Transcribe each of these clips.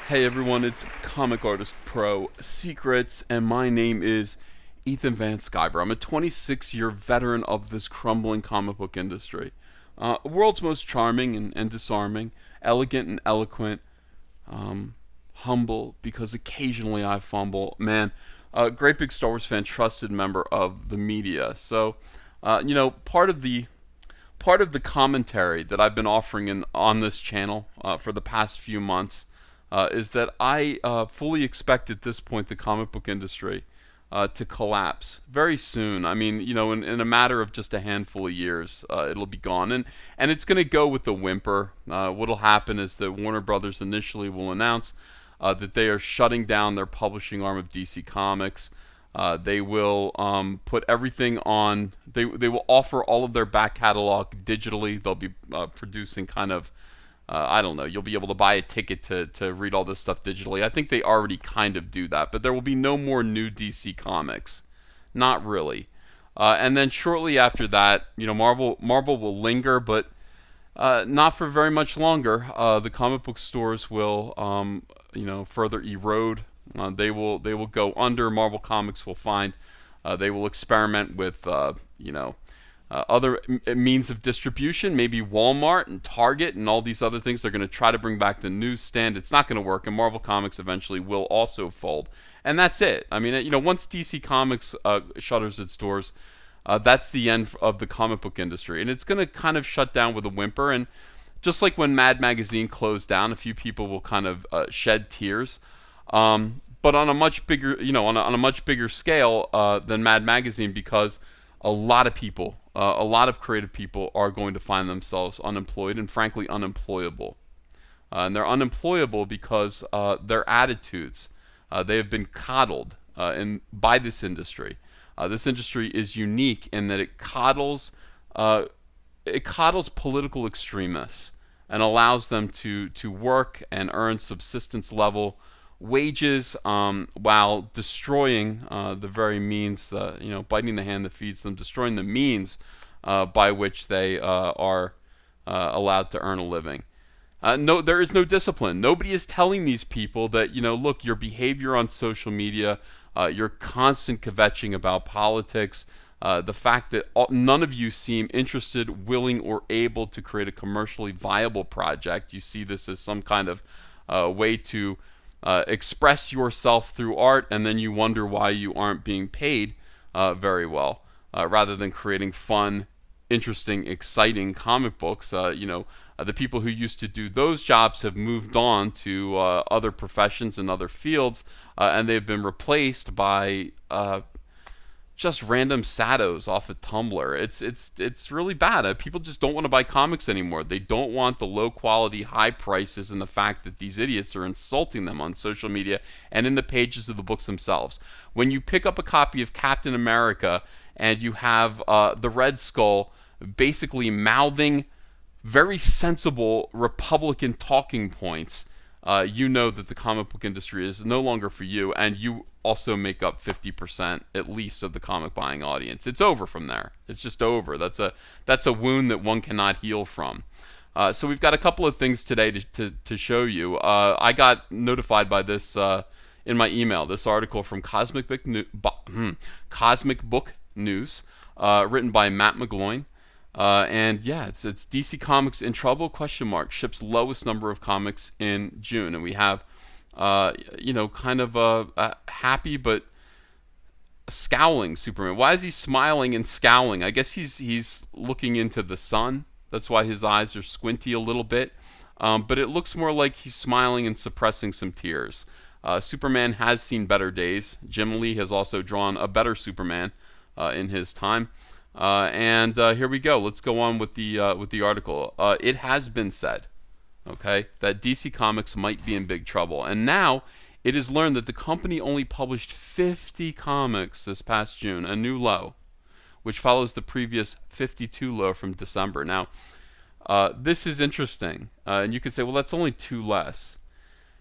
Hey everyone, it's Comic Artist Pro Secrets, and my name is Ethan Van Sciver. I'm a 26-year veteran of this crumbling comic book industry. World's most charming and disarming, elegant and eloquent, humble because occasionally I fumble. Man, great big Star Wars fan, trusted member of the media. So, part of the commentary that I've been offering on this channel for the past few months is that I fully expect at this point the comic book industry to collapse very soon. I mean, in a matter of just a handful of years, it'll be gone, and it's going to go with the whimper. What'll happen is that Warner Brothers initially will announce that they are shutting down their publishing arm of DC Comics. They will put everything on. They will offer all of their back catalog digitally. They'll be producing kind of I don't know. You'll be able to buy a ticket to read all this stuff digitally. I think they already kind of do that, but there will be no more new DC comics. Not really. And then shortly after that, Marvel will linger, but not for very much longer. The comic book stores will further erode. They will go under. Marvel Comics will find. They will experiment with other means of distribution, maybe Walmart and Target and all these other things. They're going to try to bring back the newsstand. It's not going to work, and Marvel Comics eventually will also fold. And that's it. I mean, once DC Comics shutters its doors, that's the end of the comic book industry. And it's going to kind of shut down with a whimper. And just like when Mad Magazine closed down, a few people will kind of shed tears. But on a much bigger, on a much bigger scale than Mad Magazine, because a lot of people, a lot of creative people are going to find themselves unemployed and frankly unemployable. And they're unemployable because their attitudes, they have been coddled by this industry. This industry is unique in that it coddles political extremists and allows them to work and earn subsistence level wages while destroying the very means, biting the hand that feeds them, destroying the means by which they are allowed to earn a living. No, there is no discipline. Nobody is telling these people that, look, your behavior on social media, your constant kvetching about politics, the fact that none of you seem interested, willing, or able to create a commercially viable project. You see this as some kind of way to express yourself through art, and then you wonder why you aren't being paid very well, rather than creating fun, interesting, exciting comic books. The people who used to do those jobs have moved on to other professions and other fields, and they've been replaced by just random sados off of Tumblr. It's really bad. People just don't want to buy comics anymore. They don't want the low quality, high prices, and the fact that these idiots are insulting them on social media and in the pages of the books themselves. When you pick up a copy of Captain America and you have the Red Skull basically mouthing very sensible Republican talking points, you know that the comic book industry is no longer for you, and you also make up 50% at least of the comic buying audience. It's over from there. It's just over. That's a wound that one cannot heal from. So we've got a couple of things today to show you. I got notified by this in my email. This article from Cosmic Book News, written by Matt McGloin. And yeah, it's DC Comics in trouble? Ships lowest number of comics in June, and we have kind of a happy but scowling Superman. Why is he smiling and scowling? I guess he's looking into the sun. That's why his eyes are squinty a little bit. But it looks more like he's smiling and suppressing some tears. Superman has seen better days. Jim Lee has also drawn a better Superman in his time. And here we go. Let's go on with the article. It has been said, okay, that DC Comics might be in big trouble, and now it is learned that the company only published 50 comics this past June, a new low, which follows the previous 52 low from December. Now, this is interesting, and you could say, well, that's only two less.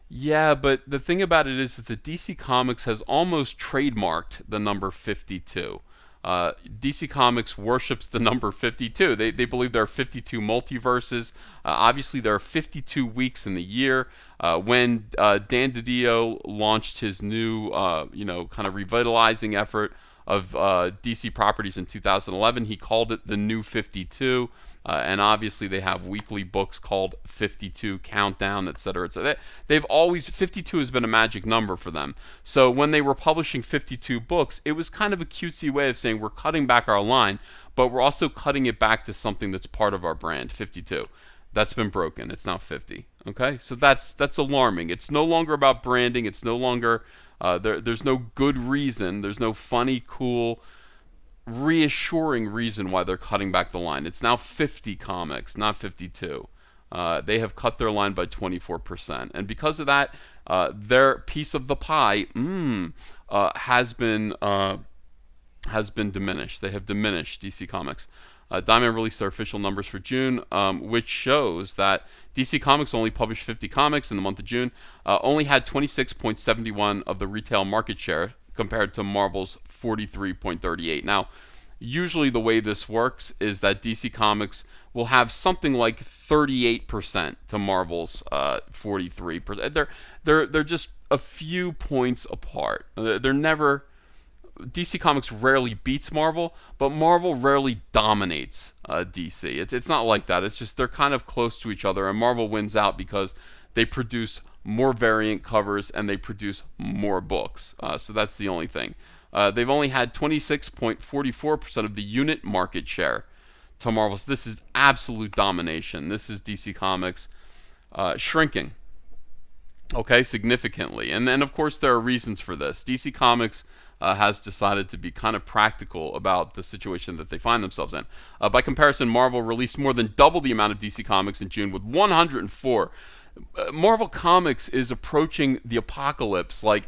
Yeah, but the thing about it is that the DC Comics has almost trademarked the number 52. DC Comics worships the number 52. They believe there are 52 multiverses. Obviously, there are 52 weeks in the year. When Dan DiDio launched his new, kind of revitalizing effort of DC properties in 2011, he called it the New 52. And obviously, they have weekly books called 52 Countdown, etc. etc. They've always 52 has been a magic number for them. So when they were publishing 52 books, it was kind of a cutesy way of saying we're cutting back our line, but we're also cutting it back to something that's part of our brand. 52. That's been broken. It's now 50. Okay, so that's alarming. It's no longer about branding. It's no longer there's no good reason. There's no funny, cool, reassuring reason why they're cutting back the line. It's now 50 comics, not 52. They have cut their line by 24%, and because of that, their piece of the pie has been diminished. They have diminished DC Comics. Diamond released their official numbers for June, which shows that DC Comics only published 50 comics in the month of June, only had 26.71 of the retail market share, compared to Marvel's 43.38. Now, usually the way this works is that DC Comics will have something like 38% to Marvel's 43%. They're just a few points apart. They're never DC Comics rarely beats Marvel, but Marvel rarely dominates DC. It's not like that. It's just they're kind of close to each other, and Marvel wins out because they produce more variant covers and they produce more books. So that's the only thing. They've only had 26.44% of the unit market share to Marvel. So this is absolute domination. This is DC Comics shrinking, okay, significantly. And then, of course, there are reasons for this. DC Comics has decided to be kind of practical about the situation that they find themselves in. By comparison, Marvel released more than double the amount of DC Comics in June with 104. Marvel Comics is approaching the apocalypse. Like,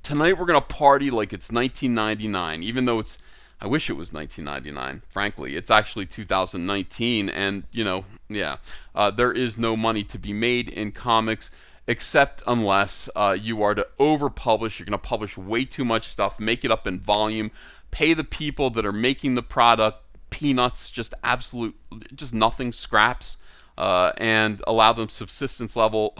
tonight we're going to party like it's 1999, even though I wish it was 1999, frankly. It's actually 2019, and, there is no money to be made in comics, except unless you are to overpublish. You're going to publish way too much stuff, make it up in volume, pay the people that are making the product peanuts, just nothing, scraps, and allow them subsistence level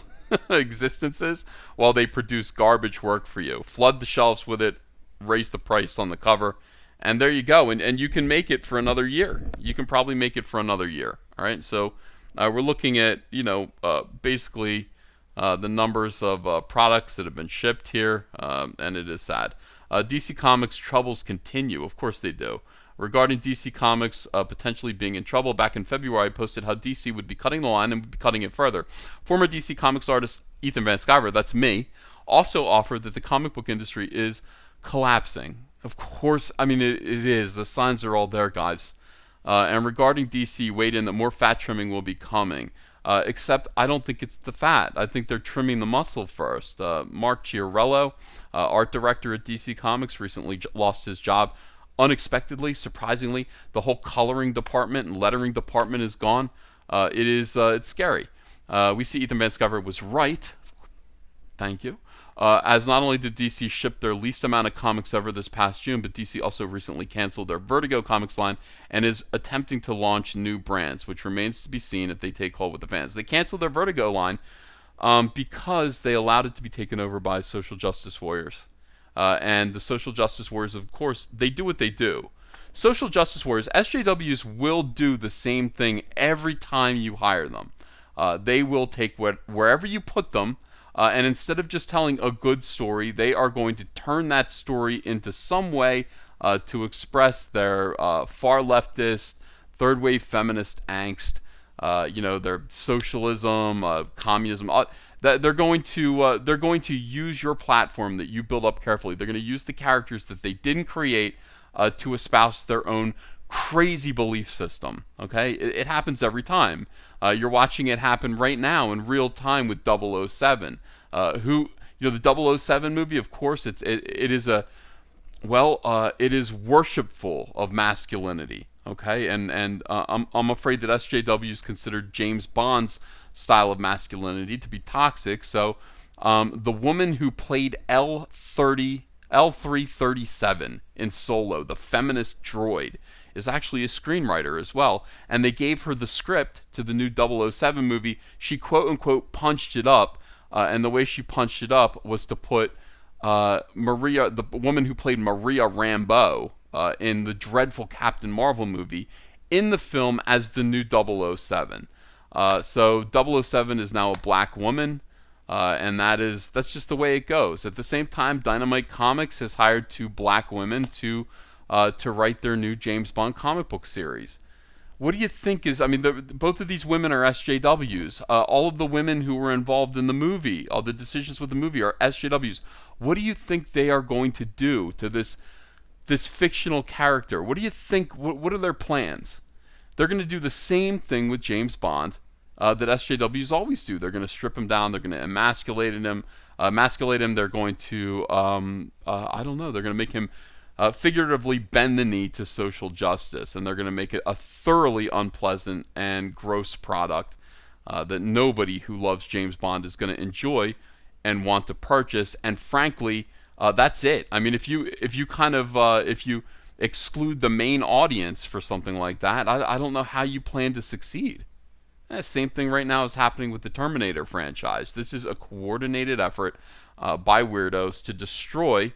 existences while they produce garbage work for you. Flood the shelves with it, raise the price on the cover, and there you go. And you can make it for another year. You can probably make it for another year. All right, so we're looking at, basically the numbers of products that have been shipped here, and it is sad. DC Comics troubles continue. Of course they do. Regarding DC Comics potentially being in trouble, back in February, I posted how DC would be cutting the line and would be cutting it further. Former DC Comics artist Ethan Van Sciver, that's me, also offered that the comic book industry is collapsing. Of course, I mean, it is. The signs are all there, guys. And regarding DC, weighed in that more fat trimming will be coming. Except I don't think it's the fat. I think they're trimming the muscle first. Mark Chiarello, art director at DC Comics, recently lost his job unexpectedly, surprisingly. The whole coloring department and lettering department is gone. It's scary. We see Ethan Van Sciver was right. Thank you. As not only did DC ship their least amount of comics ever this past June, but DC also recently canceled their Vertigo Comics line and is attempting to launch new brands, which remains to be seen if they take hold with the fans. They canceled their Vertigo line because they allowed it to be taken over by social justice warriors. And the social justice warriors, of course, they do what they do. Social justice warriors, SJWs, will do the same thing every time you hire them. They will take wherever you put them, and instead of just telling a good story, they are going to turn that story into some way to express their far leftist, third wave feminist angst, their socialism, communism. They're going to use your platform that you build up carefully. They're going to use the characters that they didn't create to espouse their own crazy belief system. Okay, it happens every time. You're watching it happen right now in real time with 007. The 007 movie, of course, it is worshipful of masculinity. Okay, and I'm afraid that SJWs considered James Bond's style of masculinity to be toxic. So the woman who played L30 L337 in Solo, the feminist droid, is actually a screenwriter as well. And they gave her the script to the new 007 movie. She quote-unquote punched it up. And the way she punched it up was to put Maria, the woman who played Maria Rambeau in the dreadful Captain Marvel movie, in the film as the new 007. So 007 is now a black woman, and that's just the way it goes. At the same time, Dynamite Comics has hired 2 black women to write their new James Bond comic book series. What do you think is? I mean, both of these women are SJWs. All of the women who were involved in the movie, all the decisions with the movie, are SJWs. What do you think they are going to do to this fictional character? What do you think? What are their plans? They're going to do the same thing with James Bond that SJWs always do. They're going to strip him down. They're going to emasculate him. They're going to I don't know. They're going to make him figuratively bend the knee to social justice, and they're going to make it a thoroughly unpleasant and gross product that nobody who loves James Bond is going to enjoy and want to purchase. And frankly, that's it. I mean, if you exclude the main audience for something like that, I don't know how you plan to succeed. Same thing right now is happening with the Terminator franchise. This is a coordinated effort by weirdos to destroy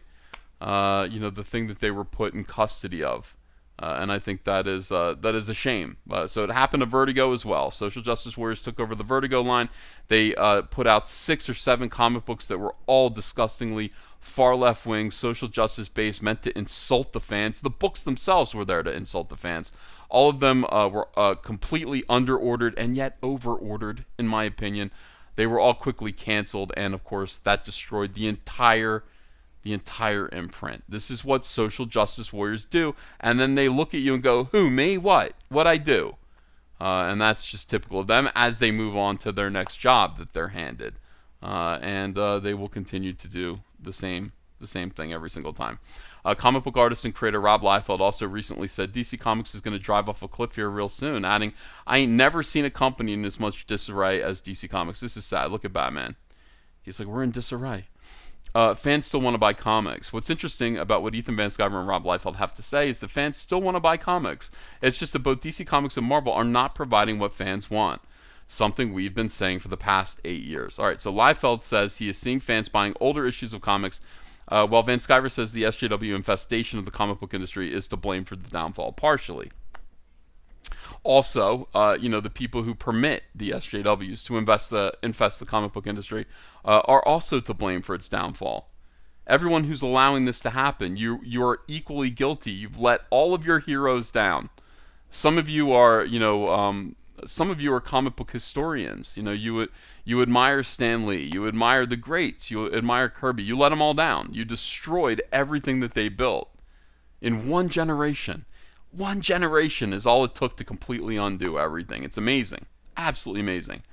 the thing that they were put in custody of. And I think that is a shame. So it happened to Vertigo as well. Social Justice Warriors took over the Vertigo line. They put out 6 or 7 comic books that were all disgustingly far left-wing, social justice-based, meant to insult the fans. The books themselves were there to insult the fans. All of them were completely under-ordered and yet over-ordered, in my opinion. They were all quickly canceled, and of course that destroyed the entire imprint. This is what social justice warriors do, and then they look at you and go, "Who, me? What I do?" And that's just typical of them as they move on to their next job that they're handed, and they will continue to do the same thing every single time. Comic book artist and creator Rob Liefeld also recently said DC Comics is going to drive off a cliff here real soon, adding, "I ain't never seen a company in as much disarray as DC Comics. This is sad. Look at Batman." He's like, "We're in disarray." Fans still want to buy comics. What's interesting about what Ethan Van Sciver and Rob Liefeld have to say is that fans still want to buy comics. It's just that both DC Comics and Marvel are not providing what fans want, something we've been saying for the past 8 years. All right, so Liefeld says he is seeing fans buying older issues of comics, while Van Sciver says the SJW infestation of the comic book industry is to blame for the downfall, partially. Also, the people who permit the SJWs to infest the comic book industry are also to blame for its downfall. Everyone who's allowing this to happen, you are equally guilty. You've let all of your heroes down. Some of you are, comic book historians. You admire Stan Lee. You admire the greats. You admire Kirby. You let them all down. You destroyed everything that they built in one generation. One generation is all it took to completely undo everything. It's amazing. Absolutely amazing.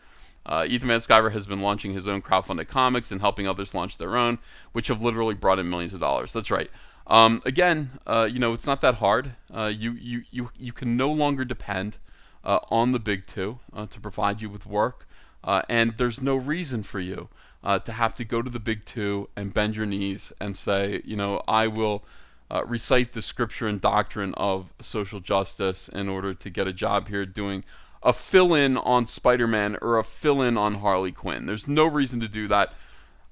Ethan Van Sciver has been launching his own crowdfunded comics and helping others launch their own, which have literally brought in millions of dollars. That's right. It's not that hard. You can no longer depend on the big two to provide you with work, and there's no reason for you to have to go to the big two and bend your knees and say, I will recite the scripture and doctrine of social justice in order to get a job here doing a fill-in on Spider-Man or a fill-in on Harley Quinn. There's no reason to do that.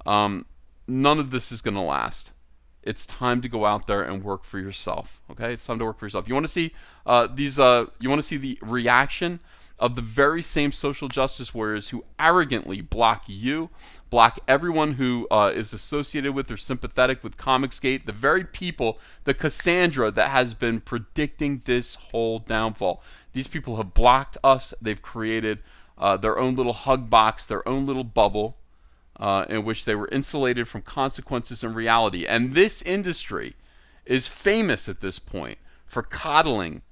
None of this is going to last. It's time to go out there and work for yourself. Okay, it's time to work for yourself. You want to see You want to see the reaction of the very same social justice warriors who arrogantly block everyone who is associated with or sympathetic with Comicsgate, the very people, the Cassandra that has been predicting this whole downfall. These people have blocked us. They've created their own little hug box, their own little bubble in which they were insulated from consequences and reality. And this industry is famous at this point for coddling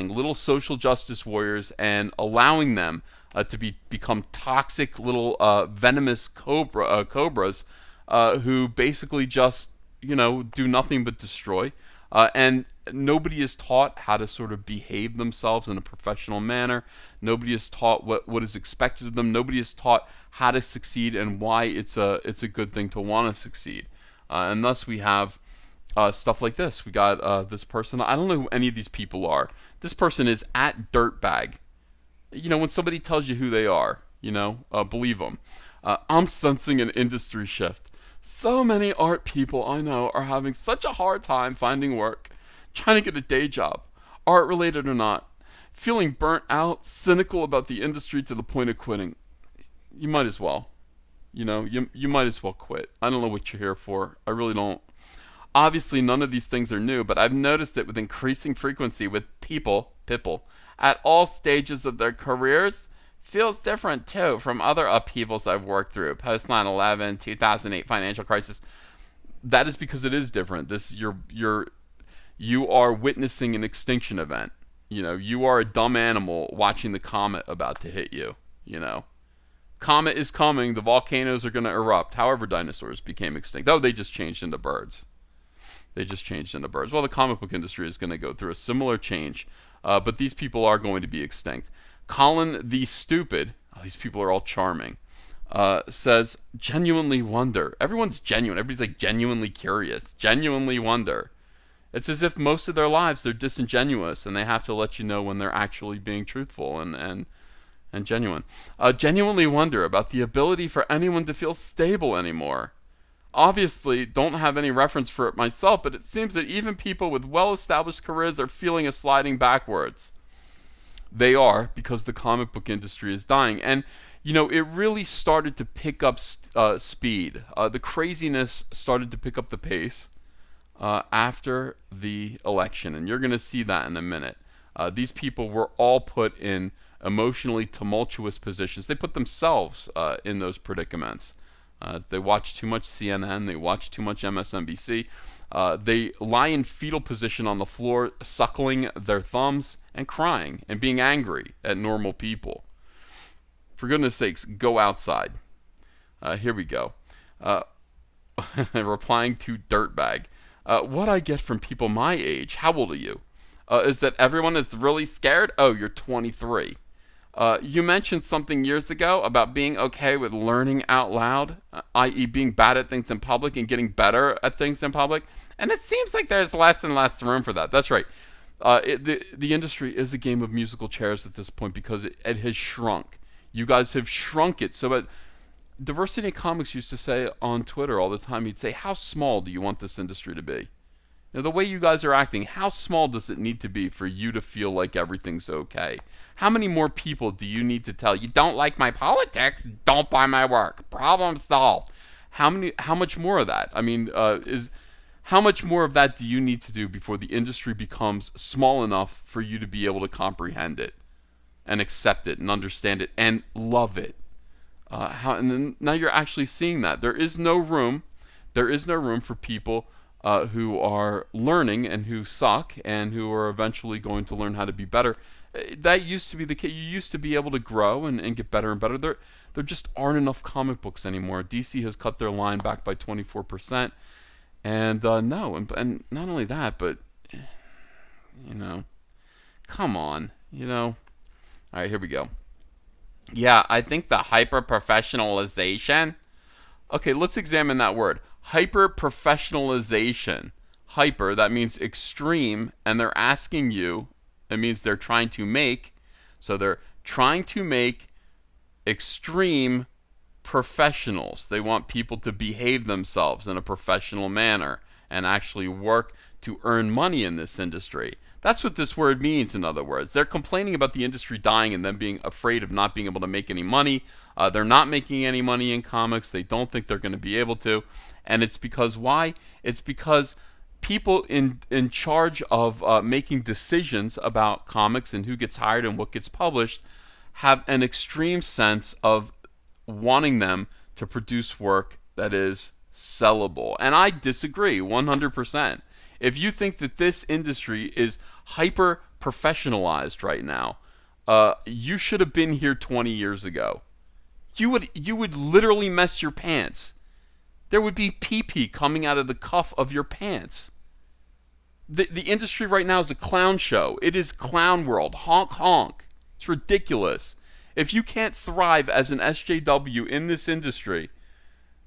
little social justice warriors and allowing them to become toxic little venomous cobras who basically just do nothing but destroy. And nobody is taught how to sort of behave themselves in a professional manner. Nobody is taught what is expected of them. Nobody is taught how to succeed and why it's a good thing to want to succeed. And thus we have stuff like this. We got this person. I don't know who any of these people are. This person is at Dirtbag. You know, when somebody tells you who they are, believe them. I'm sensing an industry shift. So many art people I know are having such a hard time finding work, trying to get a day job, art related or not, feeling burnt out, cynical about the industry to the point of quitting. You might as well. You might as well quit. I don't know what you're here for. I really don't. Obviously, none of these things are new, but I've noticed it with increasing frequency with people at all stages of their careers. Feels different too from other upheavals I've worked through, post 9/11, 2008 financial crisis. That is because it is different. You are witnessing an extinction event. You are a dumb animal watching the comet about to hit you. Comet is coming. The volcanoes are going to erupt. However, dinosaurs became extinct. Oh, they just changed into birds. Well, the comic book industry is going to go through a similar change, but these people are going to be extinct. Colin the Stupid, these people are all charming, says, genuinely wonder. Everyone's genuine. Everybody's like genuinely curious. Genuinely wonder. It's as if most of their lives they're disingenuous and they have to let you know when they're actually being truthful and genuine. Genuinely wonder about the ability for anyone to feel stable anymore. Obviously, don't have any reference for it myself, but it seems that even people with well-established careers are feeling a sliding backwards. They are, because the comic book industry is dying. And, it really started to pick up speed. The craziness started to pick up the pace after the election. And you're going to see that in a minute. These people were all put in emotionally tumultuous positions. They put themselves in those predicaments. They watch too much CNN. They watch too much MSNBC. They lie in fetal position on the floor, suckling their thumbs and crying and being angry at normal people. For goodness sakes, go outside. Here we go. Replying to Dirtbag. What I get from people my age, how old are you? Is that everyone is really scared? Oh, you're 23. You mentioned something years ago about being okay with learning out loud, i.e. being bad at things in public and getting better at things in public. And it seems like there's less and less room for that. That's right. The industry is a game of musical chairs at this point because it has shrunk. You guys have shrunk it. So Diversity in Comics used to say on Twitter all the time, he'd say, how small do you want this industry to be? The way you guys are acting, how small does it need to be for you to feel like everything's okay? How many more people do you need to tell, you don't like my politics, don't buy my work, problem solved? How much more of that? How much more of that do you need to do before the industry becomes small enough for you to be able to comprehend it and accept it and understand it and love it? And then now you're actually seeing that. There is no room for people who are learning and who suck and who are eventually going to learn how to be better. That used to be the case. You used to be able to grow and get better and better. There just aren't enough comic books anymore. DC has cut their line back by 24%. And and not only that, but, come on, All right, here we go. Yeah, I think the hyper-professionalization. Okay, let's examine that word. Hyper-professionalization. Hyper, that means extreme, and they're asking you, it means they're trying to make, so they're trying to make extreme professionals. They want people to behave themselves in a professional manner and actually work to earn money in this industry. That's what this word means, in other words. They're complaining about the industry dying and them being afraid of not being able to make any money. They're not making any money in comics. They don't think they're going to be able to. And it's because why? It's because people in charge of making decisions about comics and who gets hired and what gets published have an extreme sense of wanting them to produce work that is sellable. And I disagree 100%. If you think that this industry is hyper professionalized right now, you should have been here 20 years ago. You would literally mess your pants. There would be pee-pee coming out of the cuff of your pants. The industry right now is a clown show. It is clown world. Honk honk. It's ridiculous. If you can't thrive as an SJW in this industry,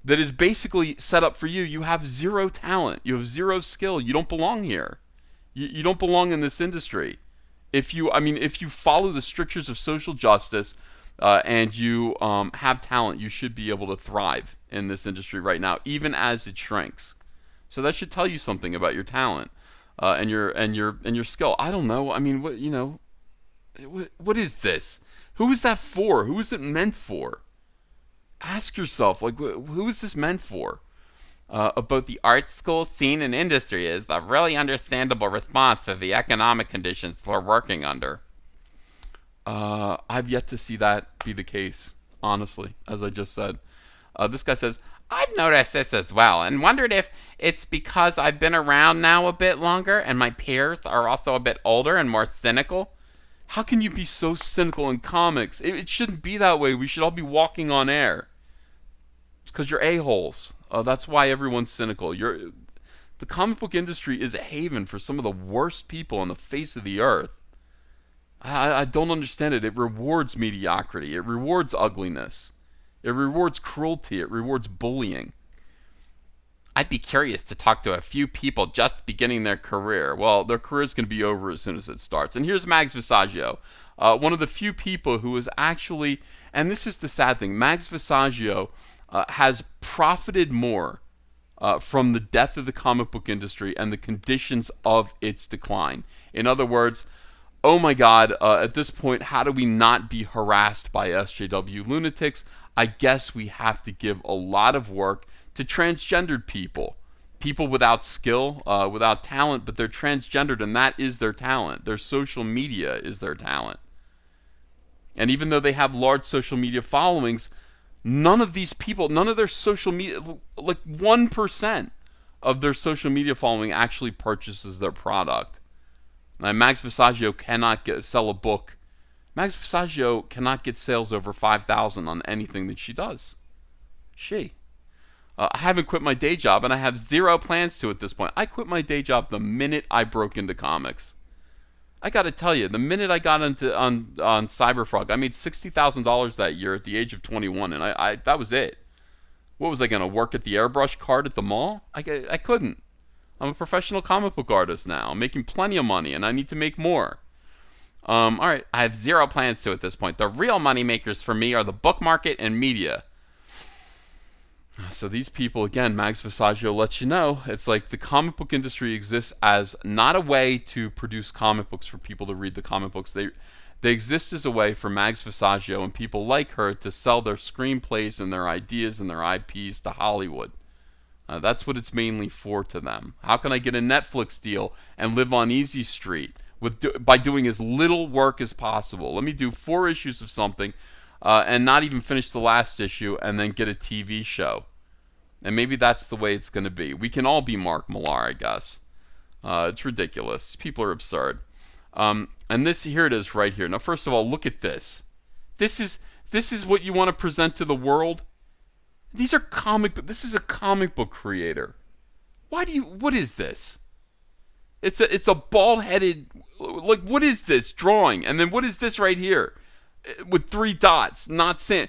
that is basically set up for you. You have zero talent. You have zero skill. You don't belong here. You don't belong in this industry. If you follow the strictures of social justice and you have talent, you should be able to thrive in this industry right now, even as it shrinks. So that should tell you something about your talent and your skill. I don't know. I mean, what is this? Who is that for? Who is it meant for? Ask yourself, like, who is this meant for? About the art school scene and industry is a really understandable response to the economic conditions we're working under. I've yet to see that be the case, honestly, as I just said. This guy says, I've noticed this as well and wondered if it's because I've been around now a bit longer and my peers are also a bit older and more cynical. How can you be so cynical in comics? It shouldn't be that way. We should all be walking on air. It's because you're a-holes. That's why everyone's cynical. The comic book industry is a haven for some of the worst people on the face of the earth. I don't understand it. It rewards mediocrity. It rewards ugliness. It rewards cruelty. It rewards bullying. I'd be curious to talk to a few people just beginning their career. Well, their career's going to be over as soon as it starts. And here's Mags Visaggio, one of the few people who is actually, and this is the sad thing, Mags Visaggio has profited more from the death of the comic book industry and the conditions of its decline. In other words, oh my God, at this point, how do we not be harassed by SJW lunatics? I guess we have to give a lot of work to transgendered people without skill, without talent, but they're transgendered, and that is their talent. Their social media is their talent. And even though they have large social media followings, none of these people, none of their social media, like 1% of their social media following actually purchases their product. Now, Mags Visaggio cannot sell a book. Mags Visaggio cannot get sales over 5,000 on anything that she does. I haven't quit my day job, and I have zero plans to at this point. I quit my day job the minute I broke into comics. I got to tell you, the minute I got into on Cyberfrog, I made $60,000 that year at the age of 21, and I that was it. What was I going to work at the airbrush cart at the mall? I couldn't. I'm a professional comic book artist now. I'm making plenty of money, and I need to make more. All right, I have zero plans to at this point. The real money makers for me are the book market and media. So these people, again, Mags Visaggio lets you know, it's like the comic book industry exists as not a way to produce comic books for people to read the comic books. They exist as a way for Mags Visaggio and people like her to sell their screenplays and their ideas and their IPs to Hollywood. That's what it's mainly for to them. How can I get a Netflix deal and live on Easy Street by doing as little work as possible? Let me do 4 issues of something and not even finish the last issue and then get a TV show. And maybe that's the way it's going to be. We can all be Mark Millar, I guess. It's ridiculous. People are absurd. And here it is right here. Now, first of all, look at this. This is what you want to present to the world? This is a comic book creator. What is this? It's a bald-headed, like, what is this drawing? And then what is this right here? With 3 dots, not saying.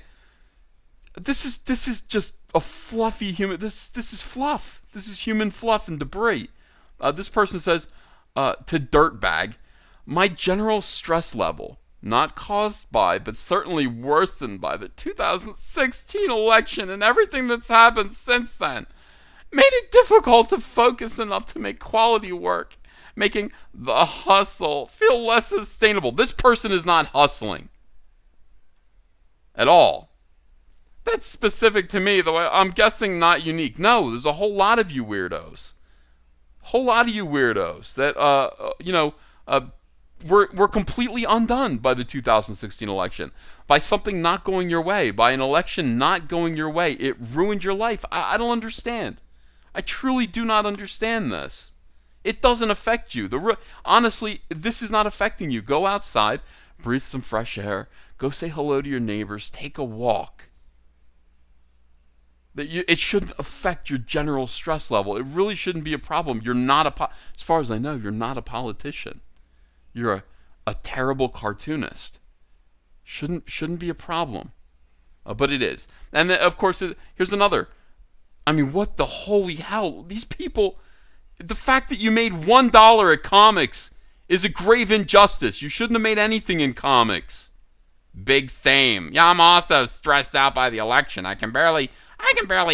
This is just a fluffy human. This is fluff. This is human fluff and debris. This person says to Dirtbag, my general stress level, not caused by, but certainly worsened by the 2016 election and everything that's happened since then, made it difficult to focus enough to make quality work, making the hustle feel less sustainable. This person is not hustling at all. That's specific to me, though I'm guessing not unique. No, there's a whole lot of you weirdos. That, were completely undone by the 2016 election. By something not going your way. By an election not going your way. It ruined your life. I don't understand. I truly do not understand this. It doesn't affect you. Honestly, this is not affecting you. Go outside, breathe some fresh air, go say hello to your neighbors, take a walk. It shouldn't affect your general stress level. It really shouldn't be a problem. You're not as far as I know, you're not a politician. You're a terrible cartoonist. Shouldn't be a problem. But it is. And then, of course, here's another I mean, what the holy hell? These people, the fact that you made $1 at comics is a grave injustice. You shouldn't have made anything in comics. Big theme. Yeah, I'm also stressed out by the election. I can barely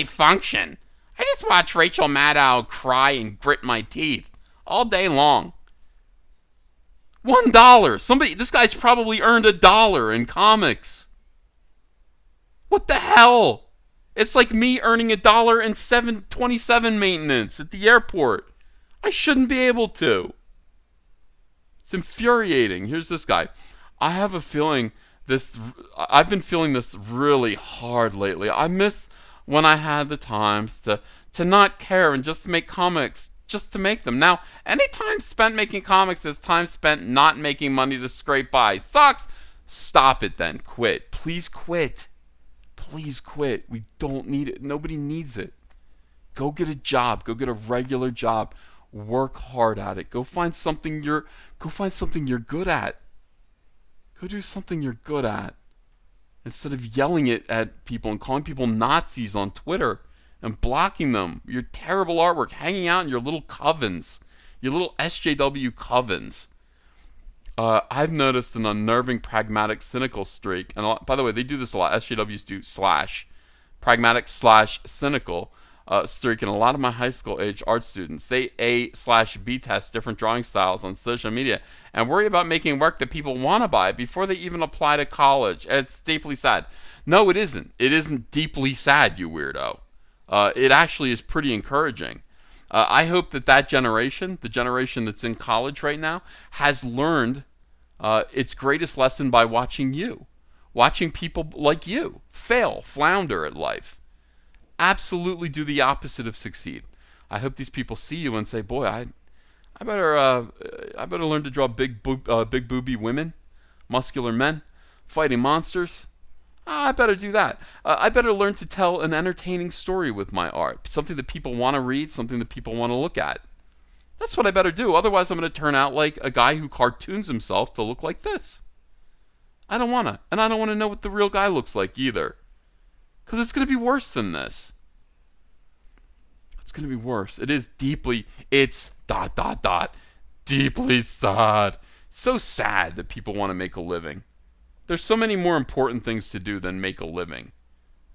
function. I just watch Rachel Maddow cry and grit my teeth all day long. $1. This guy's probably earned $1 in comics. What the hell? It's like me earning $1 in 727 maintenance at the airport. I shouldn't be able to. It's infuriating. Here's this guy. I have a feeling I've been feeling this really hard lately. I miss when I had the times to not care and just to make comics, just to make them. Now, any time spent making comics is time spent not making money to scrape by. Sucks. Stop it then. Quit. Please quit. Please quit. We don't need it. Nobody needs it. Go get a job. Go get a regular job. Work hard at it. Go find something you're good at. Go do something you're good at. Instead of yelling it at people and calling people Nazis on Twitter and blocking them. Your terrible artwork, hanging out in your little covens. Your little SJW covens. I've noticed an unnerving, pragmatic, cynical streak. And by the way, they do this a lot. SJWs do / pragmatic / cynical streak. And a lot of my high school age art students, they A/B test different drawing styles on social media and worry about making work that people want to buy before they even apply to college. It's deeply sad. No, it isn't. It isn't deeply sad, you weirdo. It actually is pretty encouraging. I hope that generation, the generation that's in college right now, has learned its greatest lesson by watching you. Watching people like you fail, flounder at life. Absolutely do the opposite of succeed. I hope these people see you and say, boy, I better learn to draw big booby women, muscular men, fighting monsters. I better do that. I better learn to tell an entertaining story with my art. Something that people want to read, something that people want to look at. That's what I better do. Otherwise, I'm going to turn out like a guy who cartoons himself to look like this. I don't want to. And I don't want to know what the real guy looks like either. Because it's going to be worse than this. It's going to be worse. It's deeply sad. So sad that people want to make a living. There's so many more important things to do than make a living.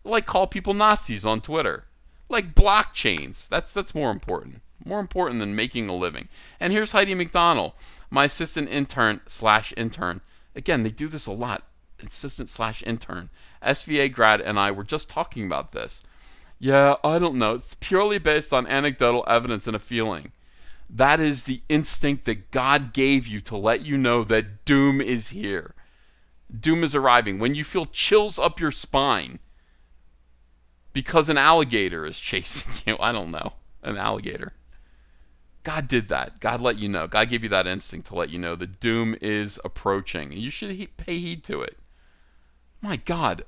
Like call people Nazis on Twitter. Like blockchains. That's more important. More important than making a living. And here's Heidi McDonald, my assistant intern / intern. Again, they do this a lot. Assistant / intern. SVA grad and I were just talking about this. Yeah, I don't know. It's purely based on anecdotal evidence and a feeling. That is the instinct that God gave you to let you know that doom is here. Doom is arriving. When you feel chills up your spine because an alligator is chasing you. I don't know. An alligator. God did that. God let you know. God gave you that instinct to let you know that doom is approaching. And you should pay heed to it. My God.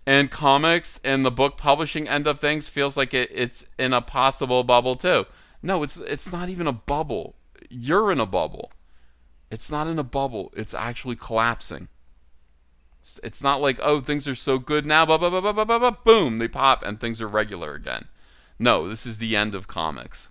And comics and the book publishing end of things feels like it's in a possible bubble too. No, it's not even a bubble. You're in a bubble. It's not in a bubble. It's actually collapsing. It's not like, oh, things are so good now, boom, they pop and things are regular again. No, this is the end of comics.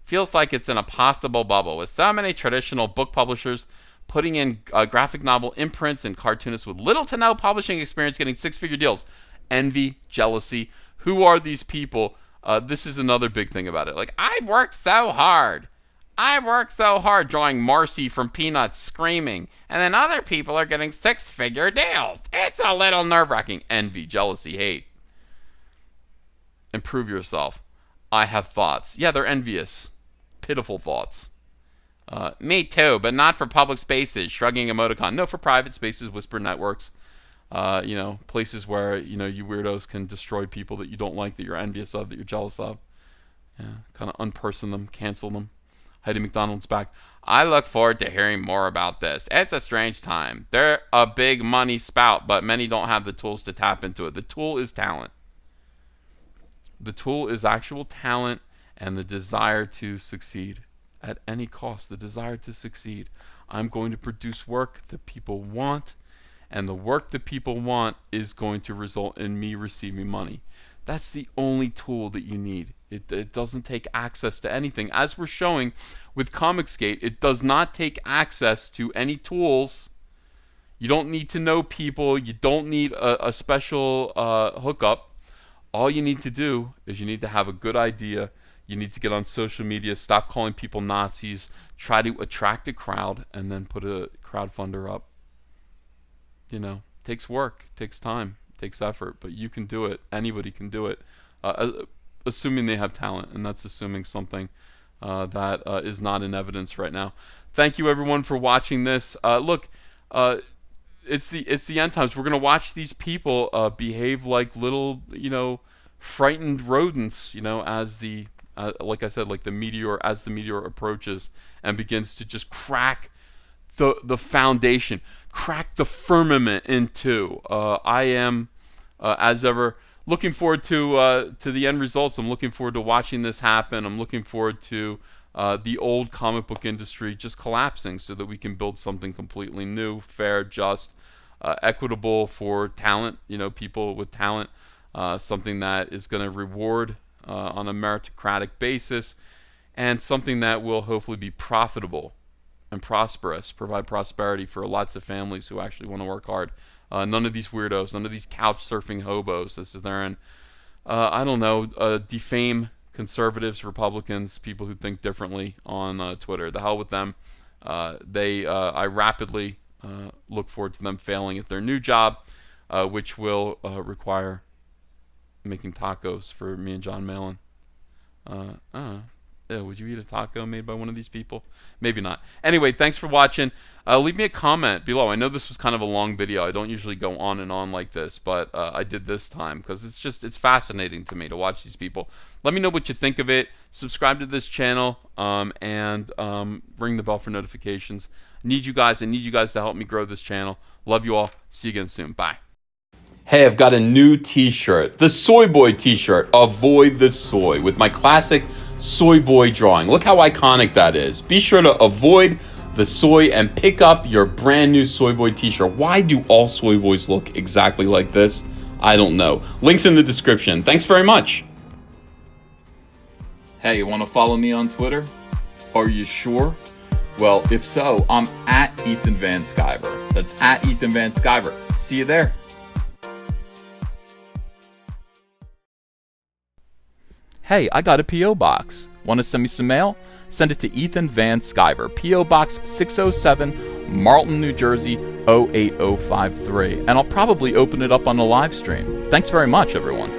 Feels like it's in a possible bubble with so many traditional book publishers putting in graphic novel imprints and cartoonists with little to no publishing experience getting six-figure deals. Envy, jealousy. Who are these people? This is another big thing about it. Like, I've worked so hard drawing Marcy from Peanuts screaming, and then other people are getting six-figure deals. It's a little nerve-wracking. Envy, jealousy, hate. Improve yourself. I have thoughts. Yeah, they're envious. Pitiful thoughts. Me too, but not for public spaces. Shrugging emoticon. No, for private spaces, whisper networks. Places where, you weirdos can destroy people that you don't like, that you're envious of, that you're jealous of. Yeah, kind of unperson them, cancel them. Heidi McDonald's back. I look forward to hearing more about this. It's a strange time. They're a big money spout, but many don't have the tools to tap into it. The tool is talent. The tool is actual talent and the desire to succeed at any cost. The desire to succeed. I'm going to produce work that people want, and the work that people want is going to result in me receiving money. That's the only tool that you need. It doesn't take access to anything. As we're showing with Comicsgate, it does not take access to any tools. You don't need to know people. You don't need a special hookup. All you need to do is you need to have a good idea. You need to get on social media, stop calling people Nazis, try to attract a crowd, and then put a crowdfunder up. You know, takes work, takes time, takes effort, but you can do it. Anybody can do it, assuming they have talent, and that's assuming something that is not in evidence right now. Thank you, everyone, for watching this. Look, it's the end times. We're gonna watch these people behave like little, frightened rodents. As like I said, like the meteor, as the meteor approaches and begins to just crack the foundation, crack the firmament in two. I am, as ever, looking forward to the end results. I'm looking forward to watching this happen. I'm looking forward to the old comic book industry just collapsing so that we can build something completely new, fair, just, equitable for talent, people with talent, something that is going to reward on a meritocratic basis, and something that will hopefully be profitable and prosperous, provide prosperity for lots of families who actually want to work hard. None of these weirdos, none of these couch surfing hobos that sit there and, defame conservatives, Republicans, people who think differently on Twitter. The hell with them. I rapidly look forward to them failing at their new job, which will require making tacos for me and John Malin. Would you eat a taco made by one of these people? Maybe not. Anyway, thanks for watching. Leave me a comment below. I know this was kind of a long video. I don't usually go on and on like this, but I did this time because it's fascinating to me to watch these people. Let me know what you think of it. Subscribe to this channel and ring the bell for notifications. I need you guys to help me grow this channel. Love you all. See you again soon. Bye. Hey, I've got a new t-shirt, the Soy Boy t-shirt, Avoid the Soy, with my classic Soy Boy drawing. Look how iconic that is. Be sure to avoid the soy and pick up your brand new Soy Boy t-shirt. Why do all soy boys look exactly like this? I don't know. Links in the description. Thanks very much. Hey, you want to follow me on Twitter? Are you sure? Well, if so, I'm at Ethan Van Sciver. That's at Ethan Van Sciver. See you there. Hey, I got a P.O. box. Want to send me some mail? Send it to Ethan Van Sciver, P.O. Box 607, Marlton, New Jersey, 08053. And I'll probably open it up on a live stream. Thanks very much, everyone.